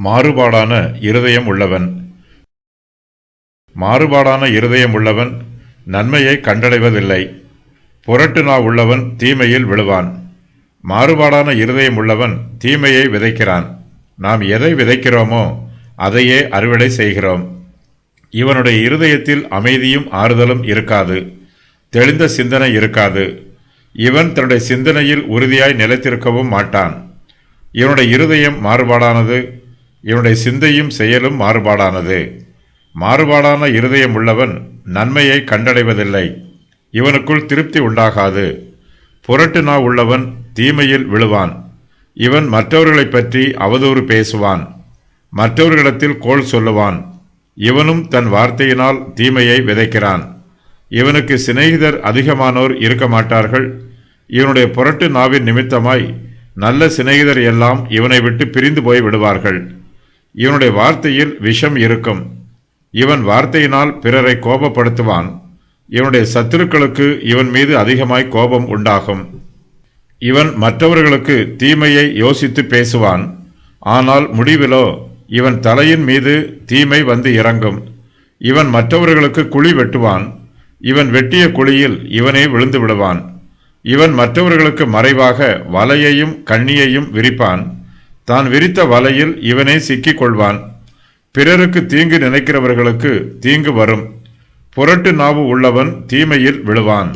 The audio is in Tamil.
மாறுபாடான இருதயம் உள்ளவன். மாறுபாடான இருதயம் உள்ளவன் நன்மையை கண்டடைவதில்லை. புரட்டு நா உள்ளவன் தீமையில் விழுவான். மாறுபாடான இருதயம் உள்ளவன் தீமையை விதைக்கிறான். நாம் எதை விதைக்கிறோமோ அதையே அறுவடை செய்கிறோம். இவனுடைய இருதயத்தில் அமைதியும் ஆறுதலும் இருக்காது. தெளிந்த சிந்தனை இருக்காது. இவன் தன்னுடைய சிந்தனையில் உறுதியாய் நிலைத்திருக்கவும் மாட்டான். இவனுடைய இருதயம் மாறுபாடானது. இவனுடைய சிந்தையும் செயலும் மாறுபாடானது. மாறுபாடான இருதயம் உள்ளவன் நன்மையை கண்டடைவதில்லை. இவனுக்குள் திருப்தி உண்டாகாது. புரட்டு நா உள்ளவன் தீமையில் விழுவான். இவன் மற்றவர்களை பற்றி அவதூறு பேசுவான். மற்றவர்களிடத்தில் கோள் சொல்லுவான். இவனும் தன் வார்த்தையினால் தீமையை விதைக்கிறான். இவனுக்கு சிநேகிதர் அதிகமானோர் இருக்க மாட்டார்கள். இவனுடைய புரட்டு நாவின் நிமித்தமாய் நல்ல சிநேகிதர் எல்லாம் இவனை விட்டு பிரிந்து போய் விடுவார்கள். இவனுடைய வார்த்தையில் விஷம் இருக்கும். இவன் வார்த்தையினால் பிறரை கோபப்படுத்துவான். இவனுடைய சத்துருக்களுக்கு இவன் மீது அதிகமாய் கோபம் உண்டாகும். இவன் மற்றவர்களுக்கு தீமையை யோசித்து பேசுவான். ஆனால் முடிவிலோ இவன் தலையின் மீது தீமை வந்து இறங்கும். இவன் மற்றவர்களுக்கு குழி வெட்டுவான். இவன் வெட்டிய குழியில் இவனே விழுந்து விடுவான். இவன் மற்றவர்களுக்கு மறைவாக வலையையும் கண்ணியையும் விரிப்பான். தான் விரித்த வலையில் இவனே சிக்கிக் கொள்வான். பிறருக்கு தீங்கு நினைக்கிறவர்களுக்கு தீங்கு வரும். புரட்டு நாவு உள்ளவன் தீமையில் விழுவான்.